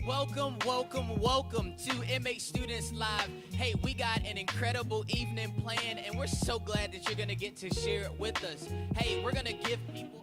Welcome to MH Students Live. Hey, we got an incredible evening planned, and we're so glad that you're going to get to share it with us. Hey, we're going to give people...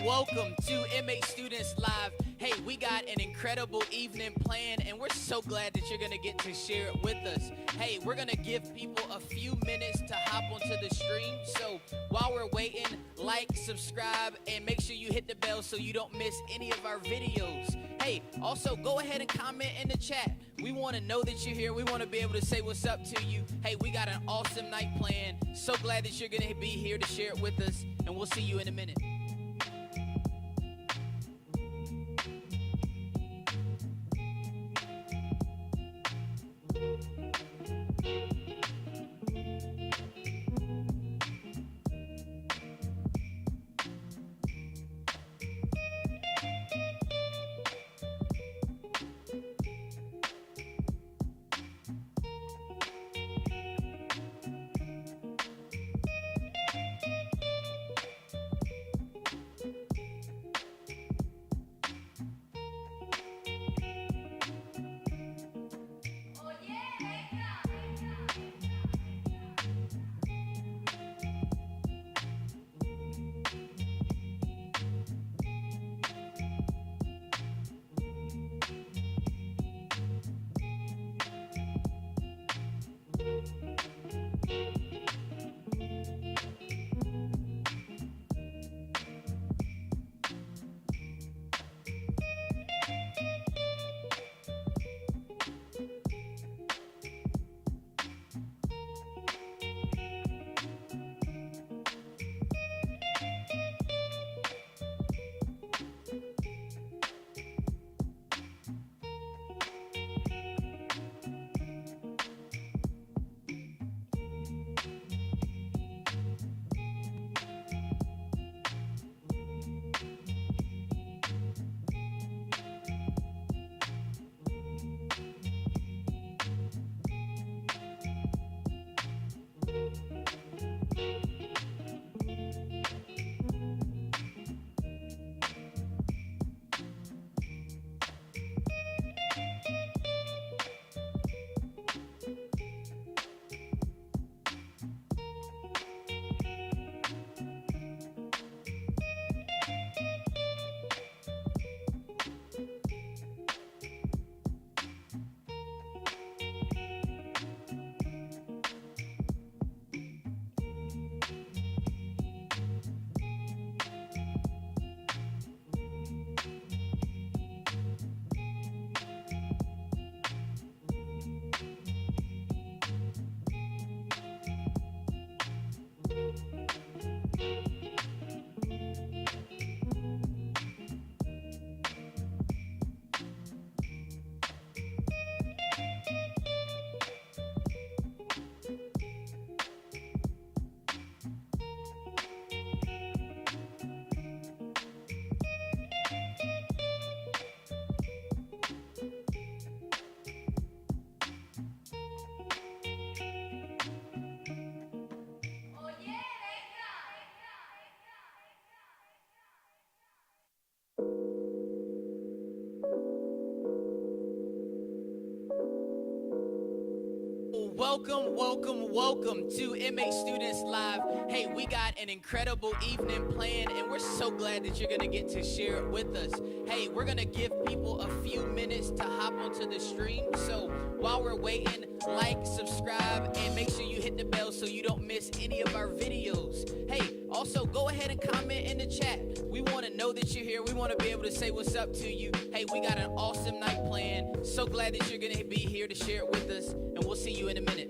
Welcome to MH Students Live. Hey, we got an incredible evening planned, and we're so glad that you're going to get to share it with us. Hey, we're going to give people a few minutes to hop onto the stream. So while we're waiting, like, subscribe, and make sure you hit the bell so you don't miss any of our videos. Hey, also go ahead and comment in the chat. We want to know that you're here. We want to be able to say what's up to you. Hey, we got an awesome night planned. So glad that you're going to be here to share it with us, and we'll see you in a minute. Welcome to MH Students Live. Hey, we got an incredible evening planned, and we're so glad that you're going to get to share it with us. Hey, we're going to give people a few minutes to hop onto the stream. So while we're waiting, like, subscribe, and make sure you hit the bell so you don't miss any of our videos. Hey, also go ahead and comment in the chat. We want to know that you're here. We want to be able to say what's up to you. Hey, we got an awesome night planned. So glad that you're going to be here to share it with us, and we'll see you in a minute.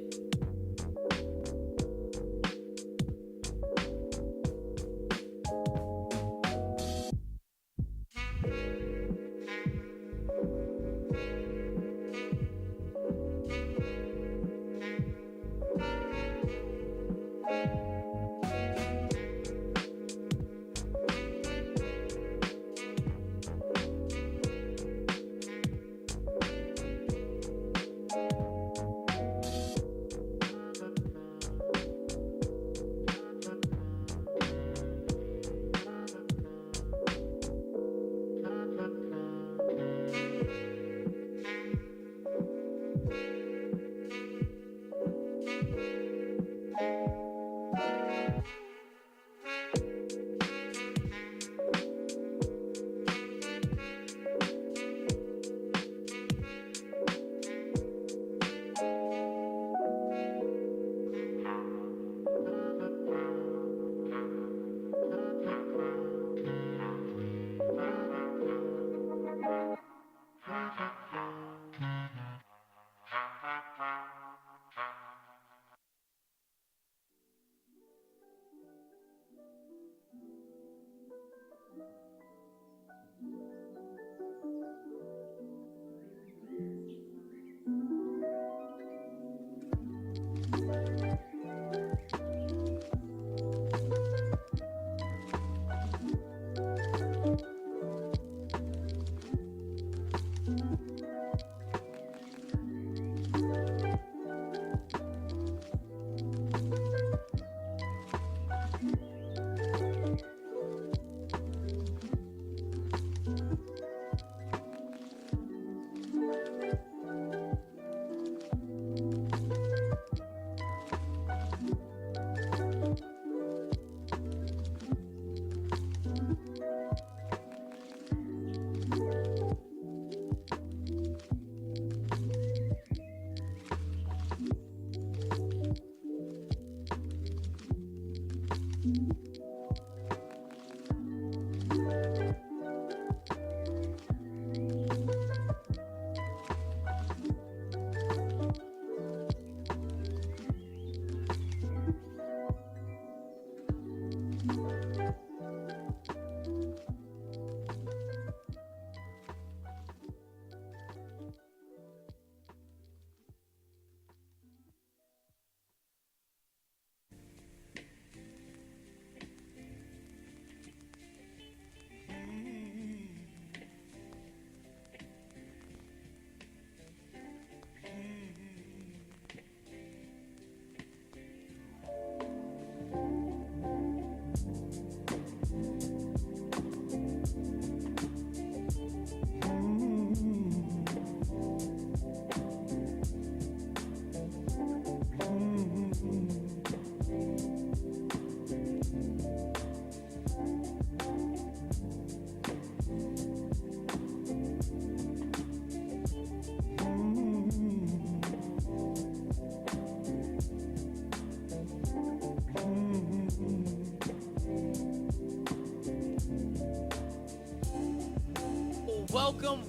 Welcome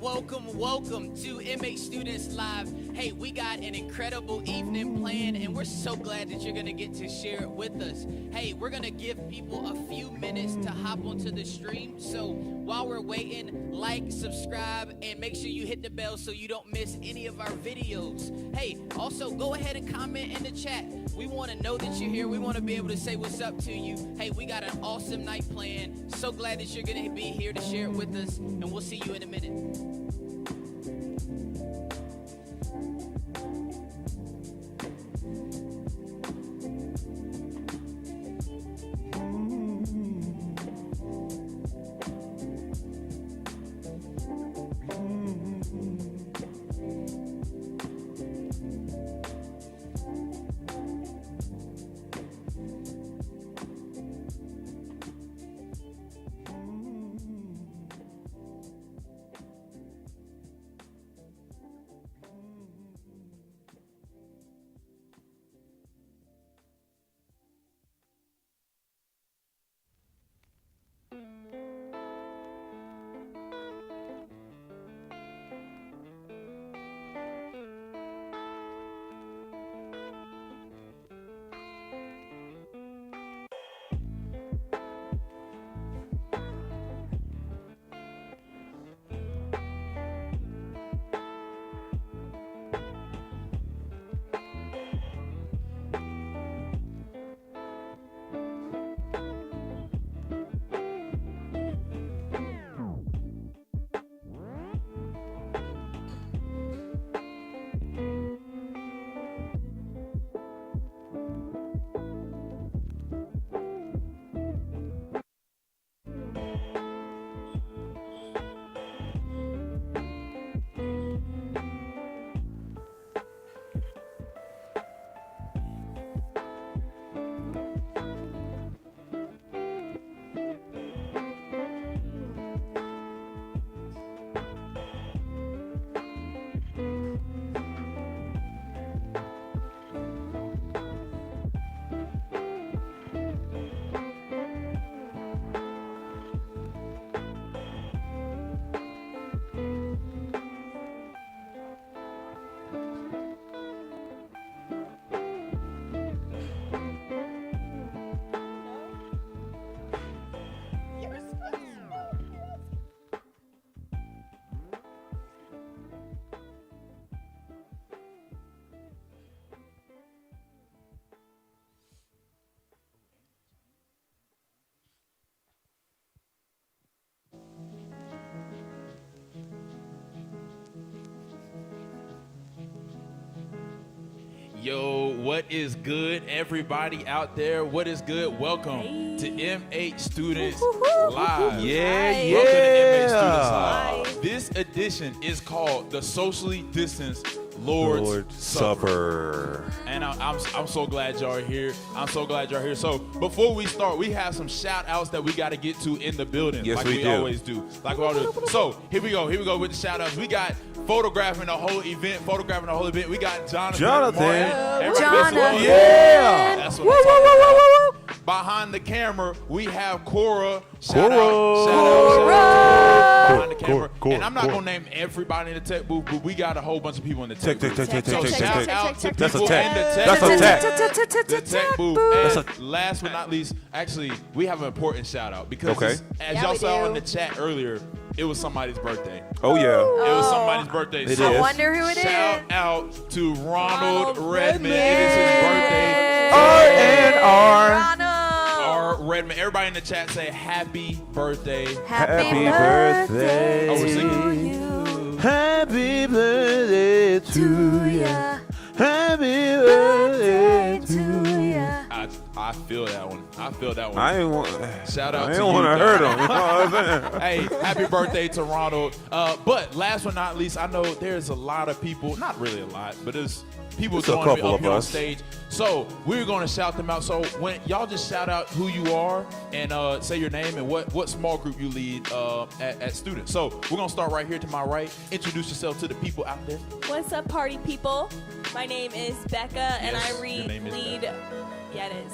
to MH Students Live. Hey, we got an incredible evening planned, and we're so glad that you're going to get to share it with us. Hey, we're going to give people a few minutes to hop onto the stream. So while we're waiting, like, subscribe, and make sure you hit the bell so you don't miss any of our videos. Hey, also go ahead and comment in the chat. We want to know that you're here. We want to be able to say what's up to you. Hey, we got an awesome night planned. So glad that you're going to be here to share it with us, and we'll see you in a minute. Yo, what is good, everybody out there? What is good? Welcome to MH Students Live. Yeah. Welcome to MH Students Live. This edition is called the Socially Distanced Lord's Supper. And I'm so glad y'all are here. I'm so glad y'all are here. So before we start, we have some shout outs that we got to get to in the building. Yes, like we do. Always do. Like we always do. So here we go with the shout outs. We got photographing the whole event. We got Jonathan. Jonathan. Yeah. That's what I'm talking about. Behind the camera, we have Cora. Shout out. Behind the camera. And I'm not going to name everybody in the tech booth, but we got a whole bunch of people in the tech booth. So shout out to people in the tech booth. And last but not least, actually, we have an important shout out because as y'all saw in the chat earlier, it was somebody's birthday. Oh, yeah. It was somebody's birthday. It I is. wonder who it is. Shout out to Ronald Redmond. It is his birthday. R&R. Redmond. Everybody in the chat say happy birthday. Happy birthday. Oh, we're singing. Happy birthday to ya. Happy birthday to ya. I feel that one. I ain't want. Shout out I to ain't you. want to hurt him. You know what I'm saying? Hey, happy birthday to Ronald. But last but not least, I know there's a lot of people, not really a lot, but there's people It's a going to be couple up of here on us. stage. So we're going to shout them out. So when y'all just shout out who you are and say your name and what small group you lead at students. So we're going to start right here to my right. Introduce yourself to the people out there. What's up, party people? My name is Becca, and Yes, I your name is lead Becca. Yeah, it is.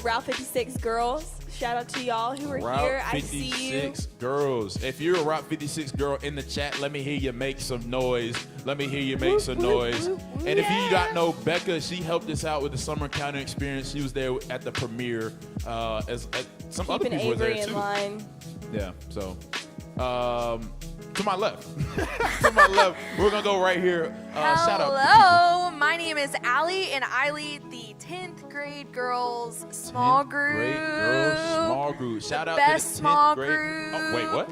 Route 56 girls. Shout out to y'all who are here. Route I see you. 56 girls. If you're a Route 56 girl in the chat, let me hear you make some noise. Let me hear you make some noise. And if you don't know Becca, she helped us out with the summer encounter experience. She was there at the premiere. As some other Keeping people were Avery there in too. line. Yeah. So, to my left, to my left, we're gonna go right here. Shout out. Hello, my name is Allie, and I lead the 10th grade girls small group. Great girls, small group. Shout out best to the 10th small grade. group. Oh, wait, what?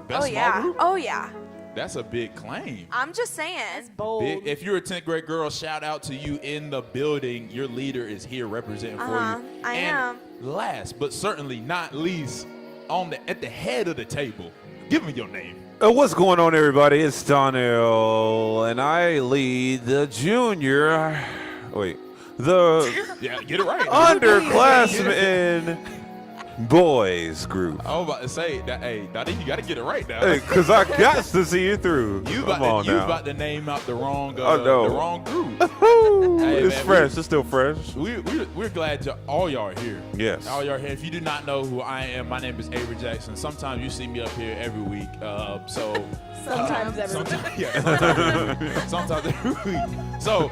Best Oh small yeah. group? Oh yeah. That's a big claim. I'm just saying. Bold. If you're a 10th grade girl, shout out to you in the building. Your leader is here representing for you. I and am. Last but certainly not least, at the head of the table, give me your name. What's going on, everybody? It's Donnell, and I lead the junior. Wait, the Yeah, get it right. underclassmen boys group. I was about to say that. Hey, Dottie, you got to get it right now. Hey, cause I got to see you through. You Come on you now. about to name out the wrong, Oh, no. the wrong group. Hey, It's man, fresh. It's still fresh. We're glad all y'all are here. Yes. All y'all are here. If you do not know who I am, my name is Avery Jackson. Sometimes you see me up here every week. Sometimes every week. Sometimes every week. So,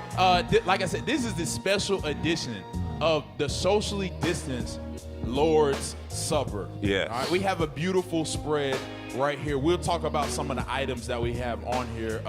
like I said, this is the special edition of the socially distanced Lord's Supper. Yes. All right, we have a beautiful spread right here. We'll talk about some of the items that we have on here.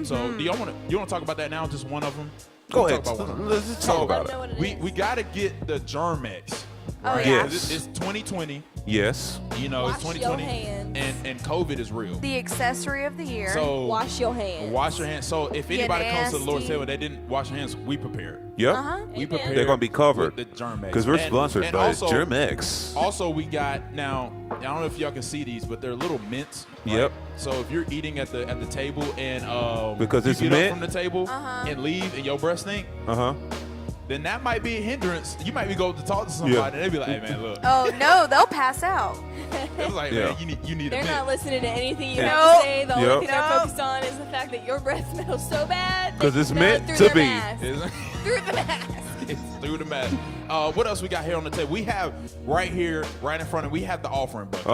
So, do you want to talk about that now? Just one of them? Go We'll ahead. talk about one of them. Let's just talk about Let 'em know it. what it is. We got to get the Germex. Oh, Right? yeah. Yes. It's 2020. Yes. You know, it's Wash 2020. your hands. And COVID is real. The accessory of the year. So Wash your hands. wash your hands. So if Get anybody comes to the Lord's nasty. table, they didn't wash their hands, we prepared. Yep. We prepared. They're gonna be covered with the Germex. because we're And- sponsored and by also, Germex. Also, we got now. I don't know if y'all can see these, but they're little mints. Right? Yep. So if you're eating at the table and Because you it's get mint. up from the table and leave and your breath stink, then that might be a hindrance. You might be going to talk to somebody Yeah. and they be like, "Hey man, look." Oh no, they'll pass out. It's like, Yeah. man, you need a They're mint. not listening to anything you Nope. have to say. The only Yep. thing they're Nope. focused on is the fact that your breath smells so bad. they 'Cause it's smell it meant through to their be. mask. Through the mask. It's through the mask. What else we got here on the table? We have right here, right in front of. We have the offering bucket.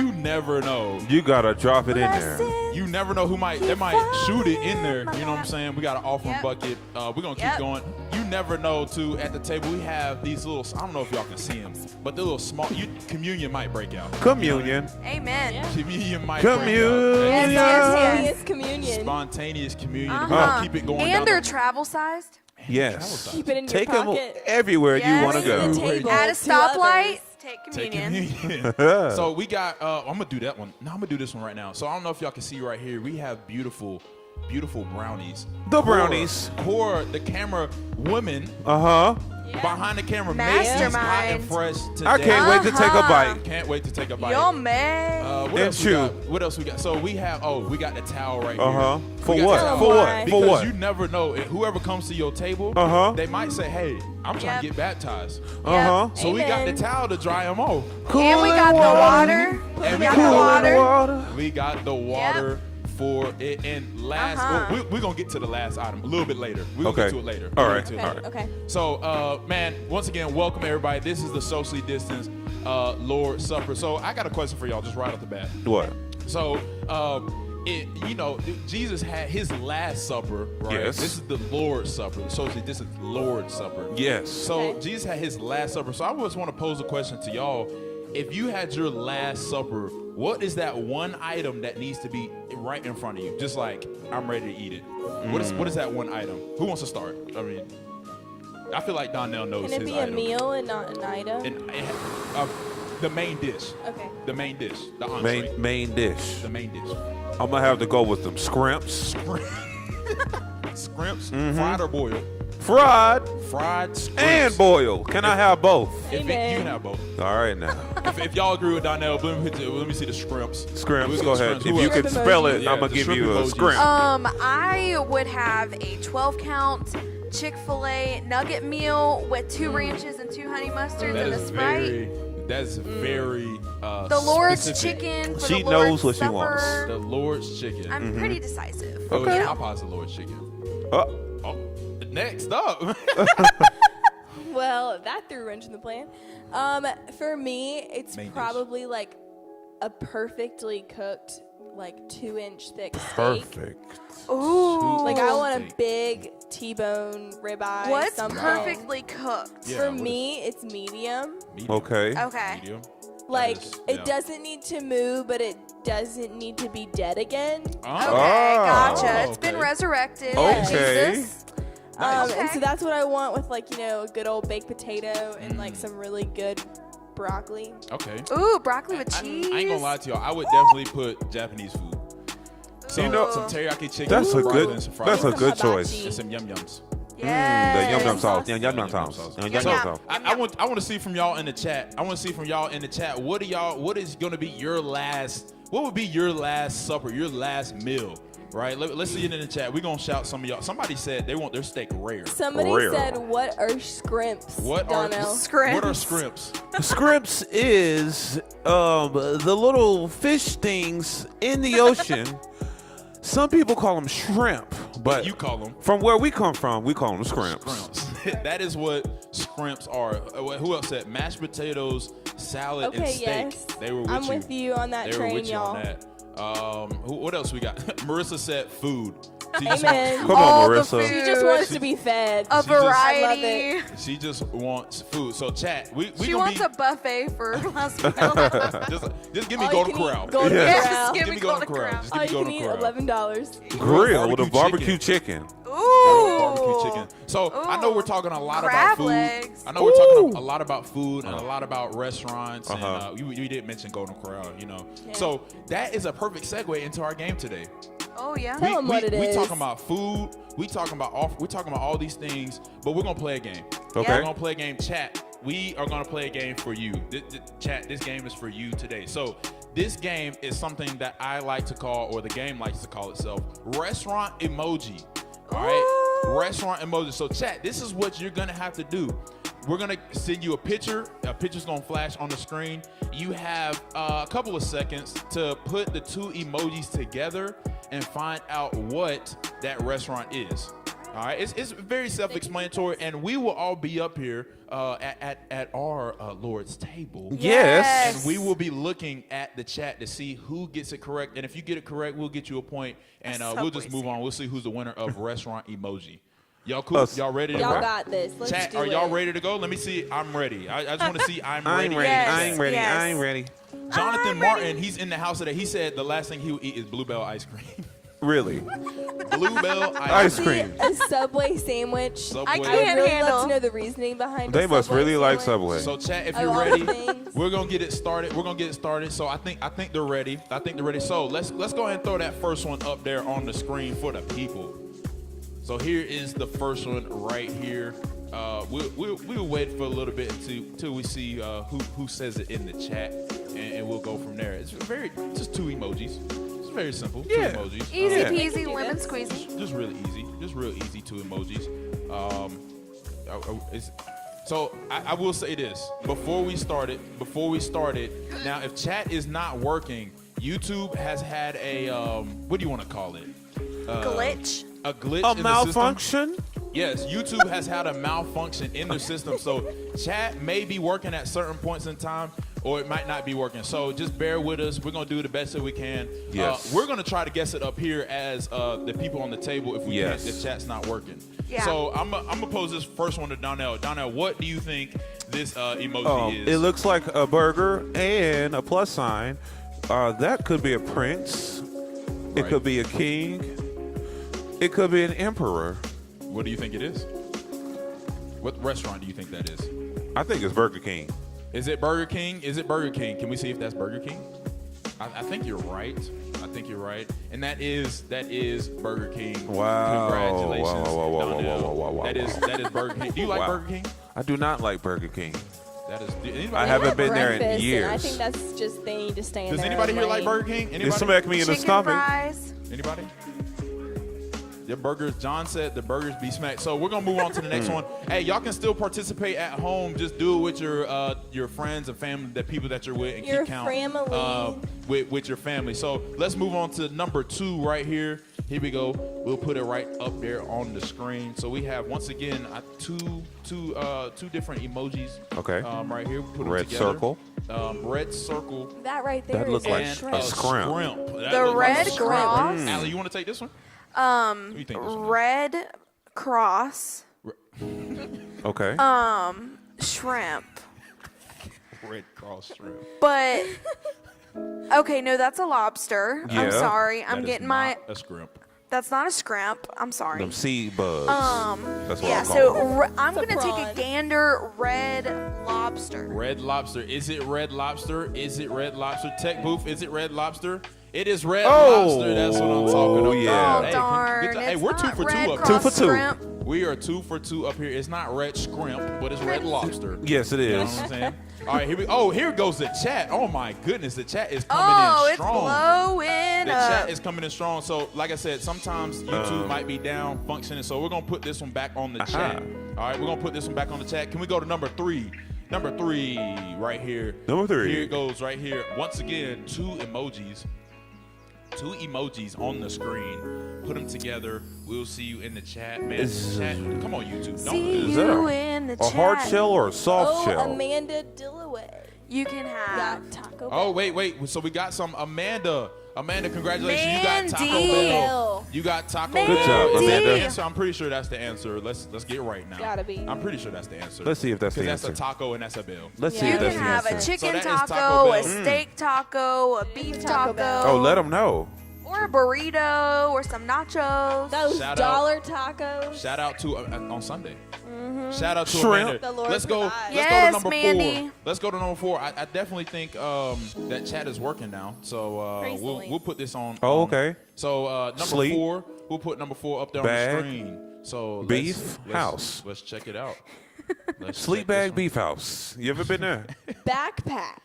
You never know. You gotta drop it in there. You never know who they might shoot it in there. You know what I'm saying? We got an offering bucket. We're gonna keep going. You never know too. At the table we have these little. I don't know if y'all can see them, but the little small. Communion might break out. Communion. Amen. Yeah. Communion might Communion. break out. Spontaneous communion. Spontaneous communion. We're gonna keep it going. And down they're the- travel sized. Yes. Keep it in Take your them pocket. everywhere you Yes. want to Bring it to the go. table At a to stoplight, others. take Take communion. communion. So we got. I'm gonna do that one. No, I'm gonna do this one right now. So I don't know if y'all can see right here. We have beautiful brownies. The brownies. Core, the camera woman behind the camera, made these hot and Mastermind. fresh today. I can't wait to take a bite. Can't wait to take a bite. Yo, man. What And else we chew. got? What else we got? So we have. We got the towel right For here. We got what? the towel. For what? Because For what? you never know. Whoever comes to your table, they might say, "Hey, I'm trying to get baptized." So we got the Amen. towel to dry them off. And we got the water. And We got the water. We got the water for it. And last, we're going to get to the last item a little bit later. We're going to get to it later. All We'll right. get to it later. Okay. So, man, once again, welcome everybody. This is the socially distanced Lord's Supper. So I got a question for y'all just right off the bat. What? So, Jesus had his last supper, right? Yes. This is the Lord's Supper. The socially distanced Lord's Supper. Yes. So Jesus had his last supper. So I just want to pose a question to y'all. If you had your last supper, what is that one item that needs to be right in front of you? Just like, I'm ready to eat it. What is that one item? Who wants to start? I mean, I feel like Donnell knows Can it his be a item. meal and not an item? The main dish. Okay. The main dish. The entree. Main dish. The main dish. I'm gonna have to go with them scrimps. Scrimps, fried or boiled? Fried Fried scrimps. and boiled. Can I have both? If Amen. you can have both. All right now. If y'all agree with Donnell, let me see the scrimps. Scrimps. We'll Go get ahead. scrimps. If Who you else? can Shrimp spell emoji. it, Yeah, I'm gonna the give shrimp you a emojis. scrimp. I would have a 12 count Chick-fil-A nugget meal with 2 ranches and 2 honey mustards That and a is Sprite. that's very The Lord's specific. chicken for She the Lord's knows what she Supper. wants. The Lord's chicken. I'm pretty decisive. Oh, Okay. Popeye's the Lord's chicken. Uh, Oh, next up. Well, that threw a wrench in the plan. For me, it's Main dish. probably like a perfectly cooked, like 2-inch thick steak. Perfect. Ooh. Like I want a big T-bone ribeye. What's something. perfectly cooked? Yeah, For what me, it's medium. Medium. Okay. Okay. Medium. Like yeah. it doesn't need to move, but it doesn't need to be dead again. Okay, Oh. gotcha. It's been Okay. resurrected. Okay. Jesus. Nice. Okay. And so that's what I want with like, a good old baked potato and like some really good broccoli. Okay. Ooh, broccoli with I cheese. ain't gonna lie to y'all. I would definitely put Japanese food. Some, You know- some teriyaki chicken. That's a with broccoli good. and some fried That's a rice. good Some choice. hibachi. And some yum yums. Yes. The yum yum sauce. sauce. Yeah, yum yum sauce. Yum yum Yum. sauce. I want to see from y'all in the chat. I want to see from y'all in the chat. What is going to be your last? What would be your last supper? Your last meal? Right. Let's see it in the chat. We're gonna shout some of y'all. Somebody said they want their steak rare. Somebody Rare. said, "What are scrimps?" What are Donnell? Scrimps. What are scrimps? Scrimps is the little fish things in the ocean. Some people call them shrimp, but You call them from where we come from, we call them scrimps. scrimps. That is what scrimps are. Who else said mashed potatoes, salad, and Okay, steak? yes. They were with I'm you. with you on that They were train, with you y'all. on that. What else we got? Marissa said food. She just Amen. Come All on, the Marissa. She just wants to be fed. A just- variety. She just wants food. So chat, we She gonna wants be a buffet for last meal. just give me All Golden you can eat Corral. Golden Yes, Corral. give Give me me Golden Golden Corral. Corral. Just All give me you can Golden eat Corral. $11. Grill with a Barbecue barbecue chicken. chicken. Ooh. Barbecue chicken. So I know we're talking a lot Crab about food. legs. I know we're talking a lot about food and a lot about restaurants. Uh-huh. And we did mention Golden Corral, Yeah. So that is a perfect segue into our game today. Oh yeah. Tell 'em what it we is. talking about food. We talking about all these things, but we're gonna play a game. Okay. We're gonna play a game. Chat. We are gonna play a game for you. Chat. This game is for you today. So this game is something that I like to call, or the game likes to call itself, restaurant emoji. All right. Restaurant emoji. So chat. This is what you're gonna have to do. We're gonna send you a picture. A picture's gonna flash on the screen. You have a couple of seconds to put the two emojis together and find out what that restaurant is. All right, it's very self-explanatory, and we will all be up here at our Lord's table. Yes. And we will be looking at the chat to see who gets it correct. And if you get it correct, we'll get you a point, and we'll just move on. We'll see who's the winner of restaurant emoji. Y'all cool? Us. Y'all ready to Y'all go? got this. Let's Chat, do are y'all it. ready to go? Let me see. I'm ready. I just want to see I'm ready. I'm ready. Yes, I'm ready. yes. I'm ready. Jonathan I'm Martin, ready. he's in the house today. He said the last thing he would eat is Bluebell ice cream. Really? Bluebell Ice ice cream. cream. A Subway sandwich. Subway. I I would can't really handle. love to know the reasoning behind They a must Subway really like sandwich. Subway. So chat, if Of you're all the ready, things. we're gonna get it started. We're gonna get it started. So I think they're ready. I think they're ready. So let's go ahead and throw that first one up there on the screen for the people. So here is the first one right here. We'll wait for a little bit until we see who says it in the chat, and we'll go from there. It's just two emojis. It's very simple. Yeah. Two emojis. Easy Yeah. peasy, lemon squeezy. Just real easy. Just real easy. Two emojis. So I will say this before we started. Now, if chat is not working, YouTube has had a what do you want to call it? Glitch. A glitch. A in the system. malfunction? Yes, YouTube has had a malfunction in their system. So chat may be working at certain points in time, or it might not be working. So just bear with us. We're going to do the best that we can. Yes. We're going to try to guess it up here as the people on the table if we Yes. can't, if chat's not working. Yeah. So I'm going to pose this first one to Donnell. Donnell, what do you think this emoji is? It looks like a burger and a plus sign. That could be a prince. It Right. could be a king. It could be an emperor. What do you think it is? What restaurant do you think that is? I think it's Burger King. Is it Burger King? Is it Burger King? Can we see if that's Burger King? I think you're right. I think you're right. And that is Burger King. Wow. Congratulations. Wow. Donnell. That is Burger King. Do you like Wow. Burger King? I do not like Burger King. That is. Anybody, I haven't been there in Breakfast, and years. I think that's just they need to stay in Does their anybody own here like lane. Burger King? It Anybody? smacked me in the Chicken stomach. fries. Anybody? The burgers, John said the burgers be smacked. So we're gonna move on to the next one. Hey, y'all can still participate at home. Just do it with your friends and family, the people that you're with, and Your keep count family. with your family. So let's move on to number 2 right here. Here we go. We'll put it right up there on the screen. So we have, once again, two different emojis. Okay. Right here. Put them Red together. circle. Red circle. That right there That is look a like shrimp. a scrimp. That The look red like a scrimp. cross. Allie, you want to take this one? What do you think this one is? Red cross. Okay. Shrimp. Red cross shrimp. But okay, no, that's a lobster. Yeah. I'm sorry. That I'm is getting my. not a scrimp. That's not a scrimp. I'm sorry. Them sea bugs. That's what Yeah. I call So them. I'm It's a gonna take prawn. a gander. Red lobster. Red Lobster. Is it Red Lobster? Is it Red Lobster? Tech booth. Is it Red Lobster? It is Red Lobster. That's what I'm talking about. yeah. Oh Hey, darn! good job. Hey, It's we're not 2 for 2 red up cross here. 2 for 2. Shrimp. We are 2 for 2 up here. It's not Red Scrimp, but it's Red Lobster. Yes, it You know is. what I'm saying? All right, here we. Oh, here goes the chat. Oh my goodness, the chat is coming Oh, in it's strong. blowing The up. chat is coming in strong. So, like I said, sometimes YouTube might be down functioning. So we're gonna put this one back on the chat. All right, we're gonna put this one back on the chat. Can we go to number 3? Number 3, right here. Number 3. Here it goes, right here. Once again, 2 emojis. 2 emojis on the screen. Put them together. We'll see you in the chat, man. Chat. Come on, YouTube. Don't See Is that you in the a chat. hard shell or a soft Oh, shell? Amanda Dillaway. You can have. Got Taco Oh, Bell. wait. So we got some Amanda. Amanda, congratulations. You got Taco Mandy. Bell. You got Taco Bell. Good job, Is that the Amanda. answer? I'm pretty sure that's the answer. Let's get it right now. Gotta be. I'm pretty sure that's the answer. Let's see if that's the 'Cause that's answer. a taco and that's a bill. Let's see Yeah. You if can that's the have a answer. chicken So that is taco, Taco a Bell. steak taco, a beef Taco taco, Bell. Oh, let them know. or a burrito, or some nachos. Those Shout out. dollar tacos. Shout out to on Sunday. Shout out to Shrimp. Amanda. The Lord Let's go. provides. Let's go Yes, to number Mandy. 4. Let's go to number 4. I definitely think that chat is working now. So Recently. we'll put this on. Oh, okay. So number Sleep. 4, we'll put number 4 up there on Bag. the screen. So Beef house. Let's check it out. Let's Sleep check this bag one. beef house. You ever been there? Backpack.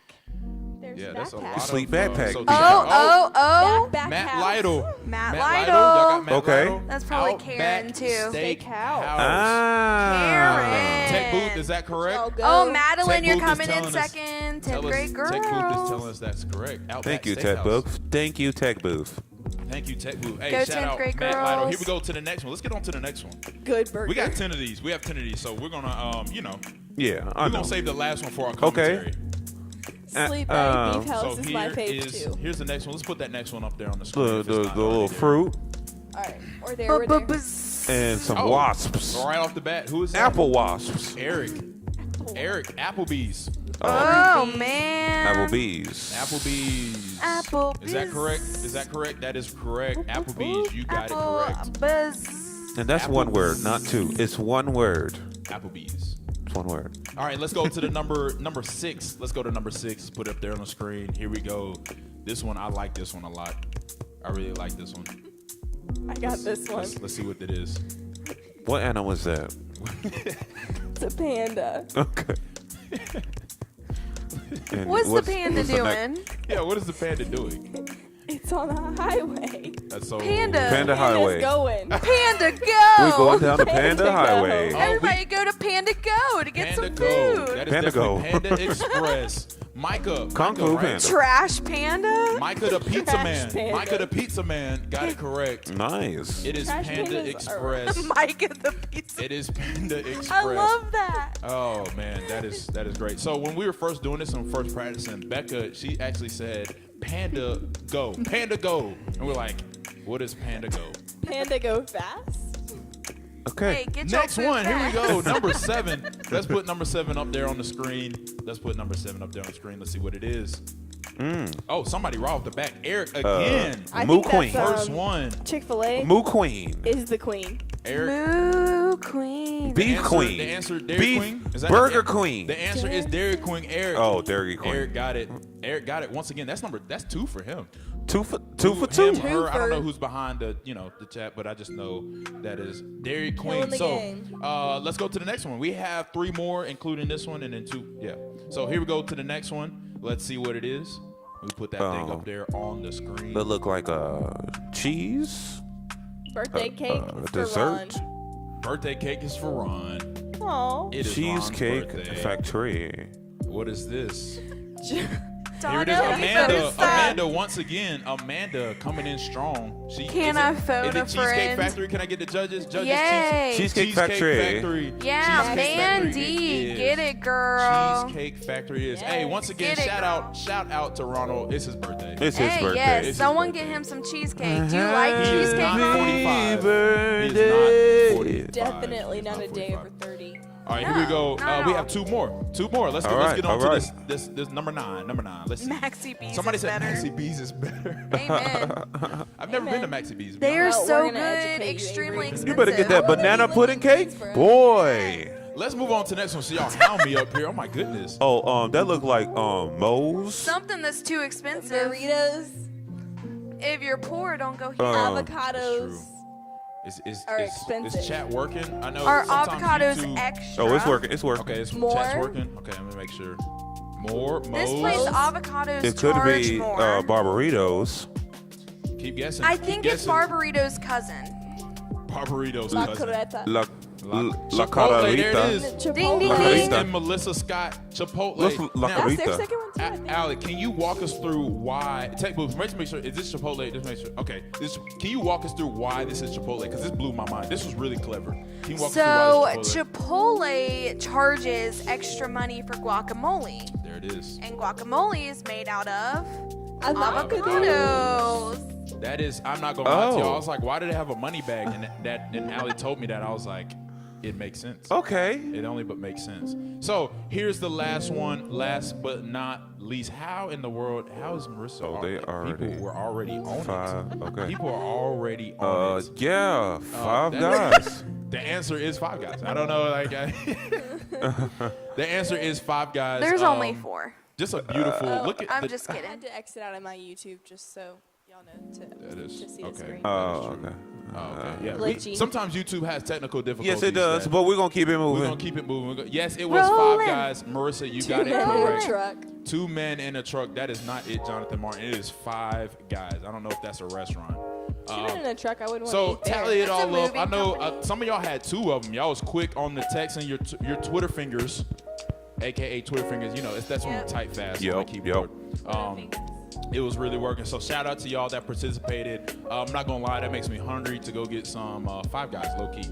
There's Yeah, that's a lot backpack. of Sleep backpack. so- Oh. Back Matt house. Lytle. Matt Y'all Lytle. got Matt Okay. Lytle? That's probably Outback Karen, too. Steakhouse. Ah. Tech booth, is that correct? Oh, go. Oh, Madeline, Tech you're Booth is coming in telling us- second. 10th Tell us- grade girls. Tech booth is telling us that's correct. Outback Thank you, Steakhouse. Tech Booth. Thank you, Tech Booth. Thank you, Tech Booth. Hey, Go shout 10th out grade Matt Lytle. Here girls. we go to the next one. Let's get on to the next one. Good burger. We got 10 of these. We have 10 of these, so we're gonna, Yeah, I we're know. gonna save the last one for our Okay. commentary. Sleep bag beef So house is my fave too. here's the next one. Let's put that next one up there on the screen. The, if it's the, not the little already there. fruit All right, we're there. We're there. and some Oh. wasps. Right off the bat, who is that? Apple wasps. Eric, Applebee's. Oh, man. Applebee's. Applebee's. Applebee's. Is that correct? Is that correct? That is correct. Applebee's. You got it correct. Applebee's. And that's one word, not 2. It's one word. Applebee's. It's one word. All right, let's go to the number 6. Let's go to number 6. Put it up there on the screen. Here we go. This one, I like this one a lot. I really like this one. I got this one. Let's see what it is. What animal is that? It's a panda. Okay. And What's the panda what's the doing? Yeah, what is the panda doing? It's on a highway. That's so Panda. Panda Panda's Highway. going. Panda go. We're going down the Panda Panda go. Highway. Oh, Everybody go to Panda Go to get Panda some Go. food. That is Panda definitely Go. Panda Express. Micah. Kung Fu Micah, right? Panda. Trash Panda. Micah the Pizza Trash Man. Panda. Micah the Pizza Man got it correct. Nice. It is Trash Panda Pandas Express. Micah the pizza. It is Panda Express. I love that. Oh man, that is great. So when we were first doing this and first practicing, Becca, she actually said, "Panda go, Panda go," and we're like, "What is Panda go?" Panda go fast. Okay. Hey, get your Next food one, here we fast. go. Number 7. Let's put number 7 up there on the screen. Let's put number 7 up there on the screen. Let's see what it is. Oh, somebody right off the back. Eric again. I Moo think Queen. that's, First one. Chick-fil-A Moo Queen. is the queen. Eric. Moo Queen. Beef Queen. The answer, Dairy Beef Queen. Is that Burger the, Queen. The answer is Dairy Queen. Eric. Oh, Dairy Queen. Eric got it. Eric got it. Once again, that's 2 for him. Two for Him, two. her, I don't for- know who's behind the chat, but I just know that is Dairy Queen. Killing the So game. let's go to the next one. We have 3 more, including this one, and then 2. Yeah. So here we go to the next one. Let's see what it is. We put that thing up there on the screen. That look like a cheese. Birthday cake for dessert. Birthday cake is for Ron. Ron. Aw. It is Ron's Cheesecake birthday. Factory. What is this? Here it is, Amanda. Once again, Amanda coming in strong. Can I phone is a it Cheesecake friend? Factory? Can I get the judges? Yay. Cheesecake Factory. Yeah, Cheesecake Mandy, Factory get it, girl. Cheesecake Factory is. Yes. Hey, once again, Get it, shout out to Ronald. It's his birthday. It's his birthday. Yes, It's someone his get birthday. him some cheesecake. Do you like He is cheesecake? not Mom? 45. He is not 45. Definitely He's not a day 45. over 30. All right, here we go. No. We have two more. Let's All get on to right. this number 9. Let's see. Maxi B's Somebody is said better. Maxi B's is better. Amen. I've never been to Maxi B's. They are Well, so we're gonna good, educate you, extremely Avery. expensive. You better get that I wanna banana be pudding Lily's cake, friend. boy. Let's move on to the next one. So y'all hound me up here. Oh my goodness. Oh, that looked like Moe's. Something that's too expensive. Burritos, If you're poor, don't go here. avocados. Are Is expensive. chat working? I know. Are sometimes avocados YouTube- extra? Oh, it's working. It's working. Okay, More? chat's working. Okay, I'm gonna make sure. More. This Moe's. place avocados It could charge be more. Barbaritos. Keep guessing. I keep think it's guessing. Barbarito's cousin. Barbaritos. La cousin. Coreta. La Chipotle, there it Cararita. is. Chipotle. Ding, ding, Chris ding. and Melissa Scott, Chipotle. What's La Now, That's their Carita? second one too, I think. Alec, can you walk us through why? Take booth. Make sure. Is this Chipotle? Just make sure. Okay. Can you walk us through why this is Chipotle? Because this blew my mind. This was really clever. Can you walk So us through why this is Chipotle? Chipotle charges extra money for guacamole, There it is. and guacamole is made out of Avocados. avocados. That is. I'm not gonna lie to y'all. Oh. I was like, why did it have a money bag? And Allie told me that. I was like, it makes sense. Okay. It only but makes sense. So here's the last one. Last but not least, how in the world? How is Marissa? Oh, they already People were already on five. it. Okay. People are already on it. Yeah, Five that's- Guys. The answer is Five Guys. I don't know. Like, the answer is Five Guys. There's only 4. Just a beautiful look at. I'm the, just I kidding. had to exit out of my YouTube just so y'all know That is to see okay. the screen. Oh, okay. Oh, okay. Yeah. Glitchy. Sometimes YouTube has technical difficulties. Yes, it does, that- but we're gonna keep it We're moving. gonna keep it moving. Yes, it was Rolling. Five Guys. Marissa, you got it Men in a correct. truck. 2 men in a truck. That is not it, Jonathan Martin. It is Five Guys. I don't know if that's a restaurant. 2 men in a truck. I wouldn't So want to eat tally there. it It's a all up. movie I know company. some of y'all had 2 of them. Y'all was quick on the text and your Twitter fingers, aka Twitter fingers. You know, that's when you Yep. type fast on Yep, my keyboard. Thanks. It was really working. So shout out to y'all that participated. I'm not gonna lie, that makes me hungry to go get some Five Guys, low key.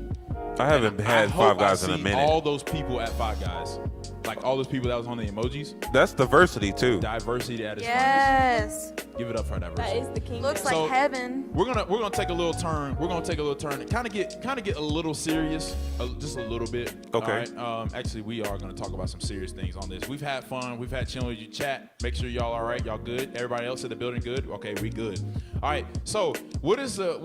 I haven't I had hope Five Guys I in a see minute. all those people at Five Guys, like all those people that was on the emojis. That's diversity too. Diversity at its Yes. finest. Give it up for diversity. That is the king. Looks like So- heaven. We're gonna take a little turn. We're gonna take a little turn and kind of get a little serious, just a little bit. Okay. All right? Actually, we are gonna talk about some serious things on this. We've had fun. We've had chilling with you. Chat. Make sure y'all all right. Y'all good. Everybody else in the building good. Okay, we good. All right. So what is the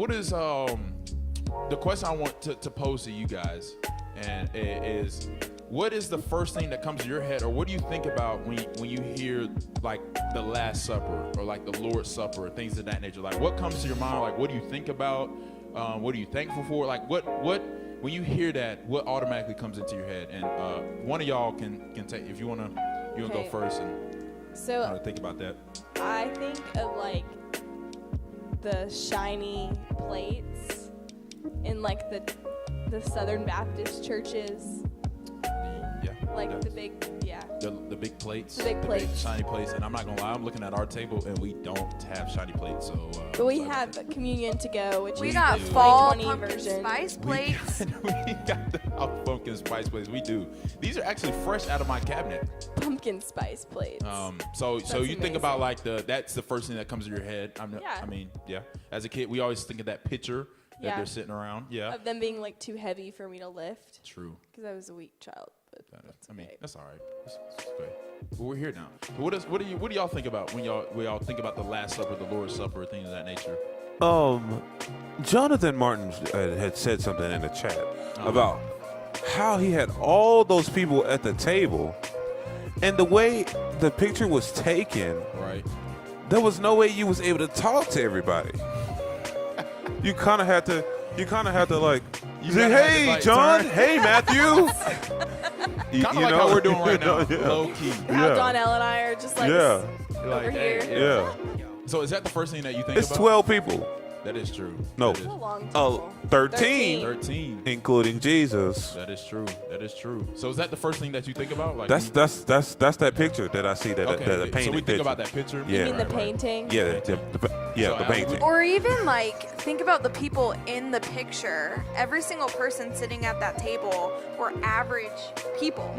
question I want to pose to you guys, and is what is the first thing that comes to your head, or what do you think about when you hear like the Last Supper or like the Lord's Supper or things of that nature? Like what comes to your mind? Like what do you think about? What are you thankful for? Like what when you hear that, what automatically comes into your head? And one of y'all can take if you wanna go Okay. first and So think about that. I think of like the shiny plates in like the Southern Baptist churches, Yeah. like yeah. the big The big plates. The big plates. shiny plates. And I'm not going to lie, I'm looking at our table and we don't have shiny plates. So, But we sorry have about communion to go, which We is got the fall 2020 pumpkin version. spice that. plates. We got the pumpkin spice plates. We do. These are actually fresh out of my cabinet. Pumpkin spice plates. So That's you think amazing. about like that's the first thing that comes to your head. Yeah. I mean, yeah. As a kid, we always think of that picture that Yeah. they're sitting around. Yeah. Of them being like too heavy for me to lift True. because I was a weak child. But that's I mean, okay. that's all right. It's okay. But we're here now. But what do y'all think about when y'all think about the Last Supper, the Lord's Supper, things of that nature? Jonathan Martin had said something in the chat about how he had all those people at the table, and the way the picture was taken, Right. there was no way you was able to talk to everybody. You kind of had to like You say, kinda had to, "Hey, like, John. turn." Hey, Matthew." Kind of like how we're doing right now, Yeah. low key. How Yeah. Donnell and I are just like Yeah. over Like, hey, here. Yeah. So is that the first thing that you think It's about? 12 people. That is true. No. That is- A long Oh, table. 13, 13. including Jesus. That is true. That is true. So is that the first thing that you think about? Like That's that picture that I see. That okay. the painted So we think picture. about that picture. Yeah. You mean the Right. painting? Yeah, So the painting. Or even like think about the people in the picture. Every single person sitting at that table were average people.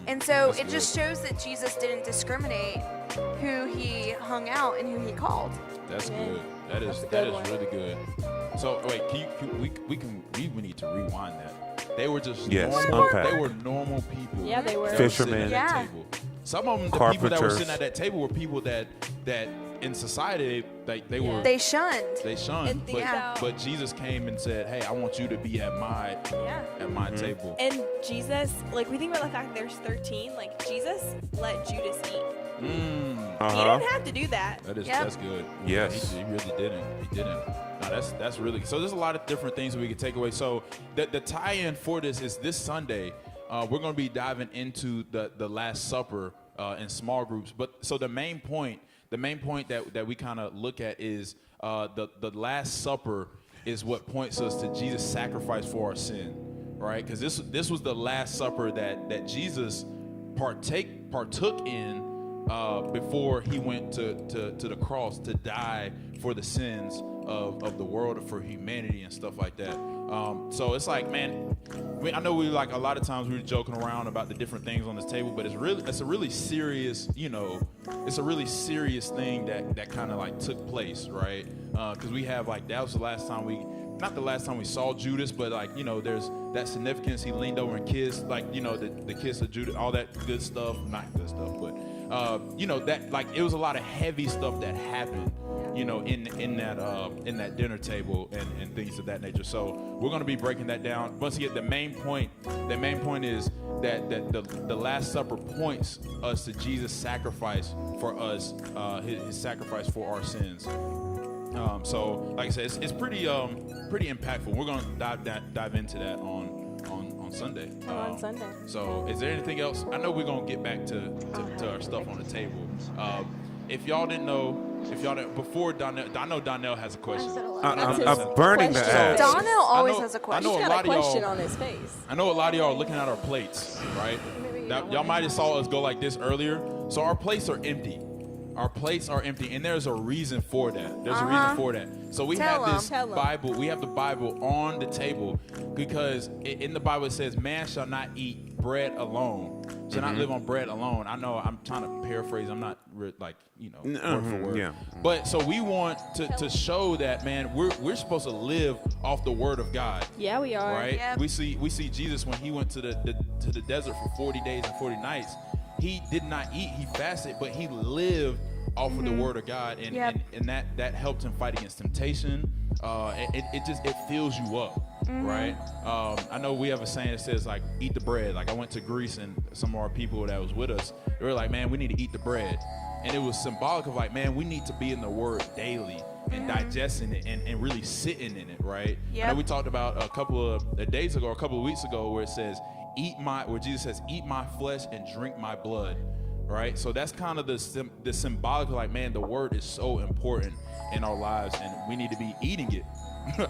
And so That's it just shows that Jesus didn't discriminate who he hung out and who he called. That's Yeah. good. That is That's a that good is one. really good. So wait, we need to rewind that. They were just Yes, normal. unpack. They were normal people. Yeah, they were. that were sitting Fishermen. at that Yeah. table. Some of them, the people that were Carpenters. sitting at that table, were people that in society they were They shunned. they shunned. And think about- But Jesus came and said, "Hey, I want you to be at my Yeah. table." And Jesus, like we think about the fact that there's 13, like Jesus let Judas eat. He didn't have to do that. That is Yep. that's good. Yes. He really didn't. He didn't. No, that's really so. There's a lot of different things that we can take away. So the tie-in for this is this Sunday. We're going to be diving into the Last Supper in small groups. But so the main point that we kind of look at is the Last Supper is what points us to Jesus' sacrifice for our sin, right? Because this was the Last Supper that Jesus partook in before he went to the cross to die for the sins of the world, for humanity and stuff like that. So it's like, man, I know we like a lot of times we're joking around about the different things on this table, but it's a really serious, it's a really serious thing that kind of like took place, right? Because we have like, that was the last time not the last time we saw Judas, but like, there's that significance. He leaned over and kissed, like, the kiss of Judas, all that good stuff, not good stuff, but that, like, it was a lot of heavy stuff that happened, in that dinner table and things of that nature. So we're going to be breaking that down. Once again, the main point is that the Last Supper points us to Jesus' sacrifice for us, his sacrifice for our sins. So like I said, it's pretty impactful. We're going to dive into that on Sunday. On Sunday. So is there anything else? I know we're going to get back to our stuff on the table. If y'all didn't know, before Donnell, I know Donnell has a question. That's his I'm burning the question. ass. Donnell always I know- has a I question. know He's a got lot a of question y'all- on his face. I know a lot of y'all are looking at our plates, right? Y'all might have saw us go like this earlier. So our plates are empty. Our plates are empty, and there's a reason for that. There's a reason for that. So we Tell have this 'em. Bible. We have the Bible on the table because in the Bible it says, "Man shall not eat bread alone. Shall not live on bread alone." I know I'm trying to paraphrase. I'm not word for word. yeah. But so we want to show that, man, we're supposed to live off the Word of God. Yeah, we are. Right? Yep. We see Jesus when he went to the desert for 40 days and 40 nights. He did not eat, he fasted, but he lived off of the Word of God, and Yep. and that helped him fight against temptation. It fills you up, right? I know we have a saying that says like, eat the bread. Like I went to Greece, and some of our people that was with us, they were like, man, we need to eat the bread. And it was symbolic of like, man, we need to be in the Word daily and digesting it and really sitting in it, right? I know Yep. we talked about a couple of weeks ago, where it says, where Jesus says, eat my flesh and drink my blood, right? So that's kind of the symbolic, like, man, the Word is so important in our lives, and we need to be eating it.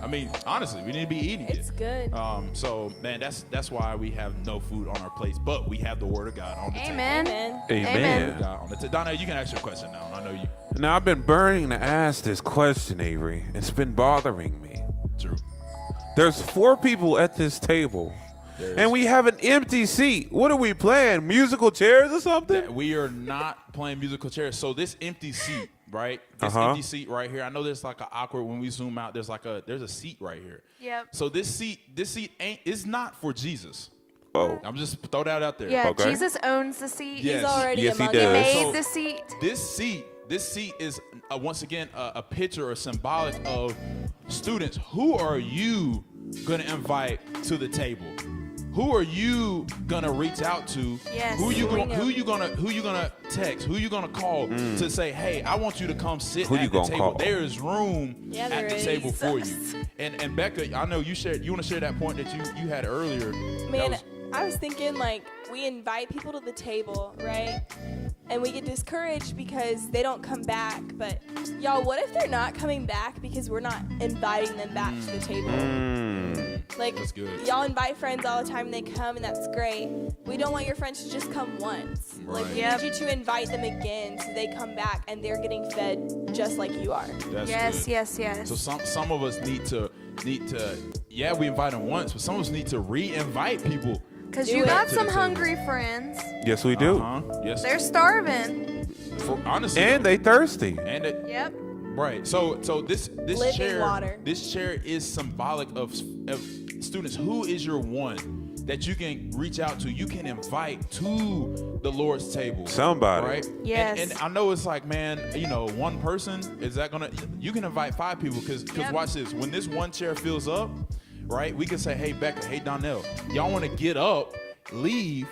I mean, honestly, we need to be eating It's it. good. So, man, that's why we have no food on our plates, but we have the Word of God on the Amen. Amen. table. Amen. God on the table. Donna, you can ask your question now. I know you. Now, I've been burning to ask this question, Avery. It's been bothering me. True. There's 4 people at this table, There is. and we have an empty seat. What are we playing? Musical chairs or something? We are not playing musical chairs. So this empty seat, right? This Uh-huh. empty seat right here. I know there's like an awkward when we zoom out. There's a seat right here. Yep. So this seat is not for Jesus. Oh. I'm just throw that out there. Yeah, Okay. Jesus owns the seat. Yes. He's already Yes, he among does. us. Made So- the seat. This seat is once again a picture or symbolic of students. Who are you gonna invite to the table? Who are you gonna reach out to? Yes. Who you Bring gonna text? Who you gonna call to say, hey, I want you to come sit Who at you the gonna table. call? There is room Yeah, at there the is. table for you. And Becca, I know you want to share that point that you had earlier. Man, That I was thinking, like, we invite people to the table, right? and we get discouraged because they don't come back. But y'all, what if they're not coming back because we're not inviting them back to the table? Like, That's good. y'all invite friends all the time and they come, and that's great. We don't want your friends to just come once. Right. Like, we need you to invite them again so they come back and they're getting fed just like you are. That's Yes, good. yes. So some of us need to yeah, we invite them once, but some of us need to re-invite people. Because Do you it. got To some the table. hungry friends. Yes, we do. Yes. They're starving. Honestly, And they thirsty. and it, Yep. right. So this Living chair water. this chair is symbolic of students. Who is your one that you can reach out to? You can invite to the Lord's table. Somebody. Right? Yes. And I know it's like, man, one person, is that gonna? You can invite 5 people because Yep. watch this. When this one chair fills up, right? We can say, hey Becca, hey Donnell, y'all want to get up, leave,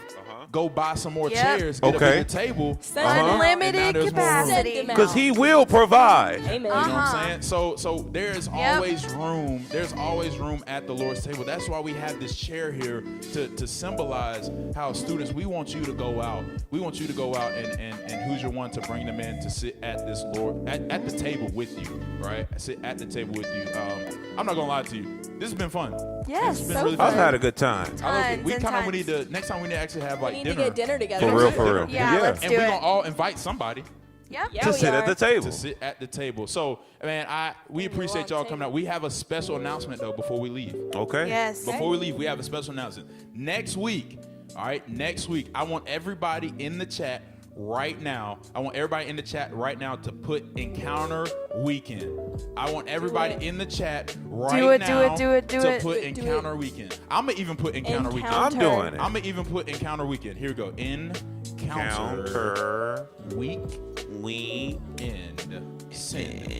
go buy some more Yep. chairs, get Okay. up at the table. Send and now Unlimited there's more room. capacity. Send them Because out. he will provide. Amen. You know what Uh-huh. I'm saying? So there's always room. There's always room at the Lord's table. That's why we have this chair here to symbolize how students, we want you to go out. We want you to go out and who's your one to bring them in to sit at this Lord at the table with you, right? Sit at the table with you. I'm not gonna lie to you. This has been fun. Yes. It's been So really I've fun. had a good time. I love it. Tons We and kind of tons. need to next time we need to actually have We like need dinner. to get dinner together. For real, Dinner. for real. Yeah, let's And do we're it. gonna all invite somebody Yep. Yeah, To we sit are. at the table. to sit at the table. So, man, we appreciate y'all coming out. We have a special announcement though before we leave. Okay. Yes. Before we leave, we have a special announcement. Next week, all right, next week, I want everybody in the chat right now. I want everybody in the chat right now to put Encounter Weekend. I want everybody in the chat right Do it, now do it, do it, do to it. put Do it. Encounter Weekend. I'm going to even put Encounter Weekend. I'm doing it. I'm going to even put Encounter Weekend. Here we go. Encounter Weekend. Send.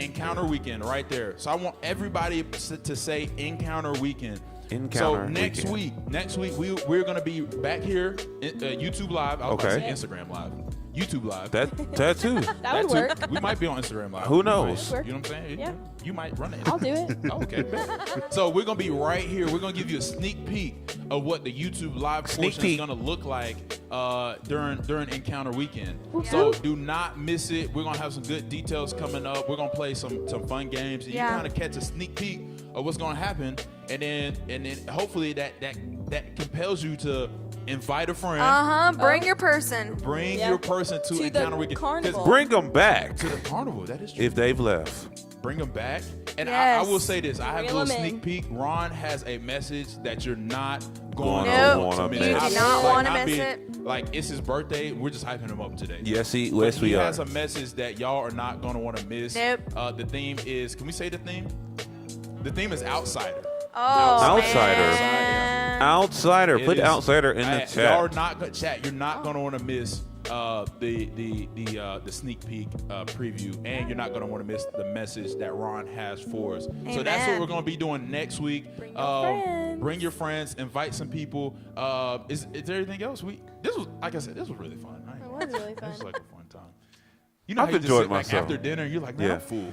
Encounter Weekend right there. So I want everybody to say Encounter Weekend. Encounter So next week we're gonna be back here, YouTube Live. I was about to Okay. say Instagram Live, YouTube Live. That too. That would too. work. We might be on Instagram Live. Who We might. knows? You know what I'm saying? Yeah. You might run it. I'll do it. Oh, okay. So we're gonna be right here. We're gonna give you a sneak peek of what the YouTube Live Sneak portion peek. is gonna look like during Encounter Weekend. So do not miss it. We're gonna have some good details coming up. We're gonna play some fun games, and Yeah. you kind of catch a sneak peek of what's gonna happen, and then hopefully that compels you to invite a friend. Bring your person. Bring Yeah. your person to To Encounter the Weekend. 'Cause carnival. Bring them back to the carnival. That is true. if they've left. Bring them back. And I Yes. will say this. I have a Reel little 'em in. sneak peek. Ron has a message that you're not going Gonna to Nope. want to wanna miss. miss. You do not wanna I'm miss being- it. Like, it's his birthday. We're just hyping him up today. Yes, But we he are. has a message that y'all are not going to want to miss. Nope. The theme is, can we say the theme? The theme is Outsider. Oh, Outsider. man. Outsider. It Put is- outsider in the Y'all chat. are not gonna chat. You're not gonna want to miss the sneak peek preview, and you're not gonna want to miss the message that Ron has for us. So that's what Amen. we're gonna be doing next week. Bring your friends. Bring your friends. Invite some people. Is there anything else? This was, like I said, this was really fun. It was really This fun. was like a fun time. You know, I've how you just enjoyed sit back myself. after dinner. You're like, man, Yeah. I'm full.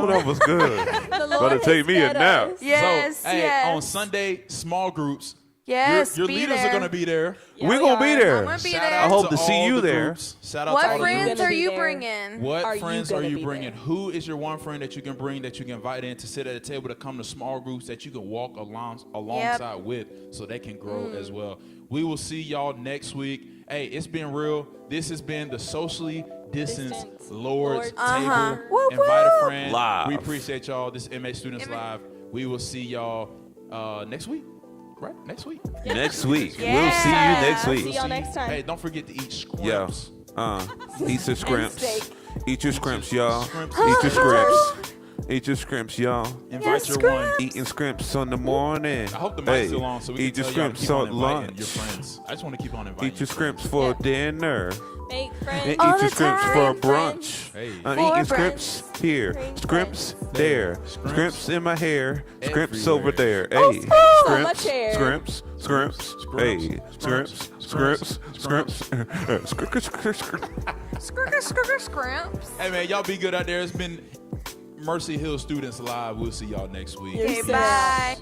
Woo, that was good. The Lord Gotta take has me a fed nap. us. Yes, So, hey, yes. on Sunday, small groups. Yes, your be leaders there. are gonna be there. Yeah, We're we gonna be are. there. I'm gonna be Shout there. out I hope to all see you the there. groups. Shout out to What all the friends groups. are be you there? bringing? What Are you friends are gonna you be bringing? there? Who is your one friend that you can bring, that you can invite in to sit at a table, to come to small groups that you can walk alongside with, so they can grow as well. We will see y'all next week. Hey, it's been real. This has been the socially distanced Distance Lord's Lord's Table. Woo, Invite a woo. friend. Live. We appreciate y'all. This is MA Students Live. We will see y'all next week. Right? Next week. Next week. We'll see you Yeah. next See week. y'all next time. Hey, don't forget to eat Yeah. scrimps. Eat your scrimps. steak. Eat your scrimps, y'all. Scrimps. Eat your scrimps. Eat your scrimps, y'all. Invite your one. Eating scrimps on the morning. I hope the mic's still on so we eat can your tell y'all to scrimps keep on on inviting lunch. your friends. I just want to keep on inviting Eat your your friends. scrimps for Yeah. dinner. Make And friends. eat All your the scrimps time, for friends. brunch. Hey. I'm For eating friends. scrimps here, Bring scrimps friends. there, Scrimps. scrimps in my hair, scrimps Everywhere. over there. Oh, Hey, scrimps on my scrimps, chair. scrimps, scrimps, hey, scrimps, scrimps, scrimps, Scrimps. Hey, man, y'all be good out there. It's been Mercy Hill Students Live. We'll see y'all next week. Yes, Okay, sir. bye.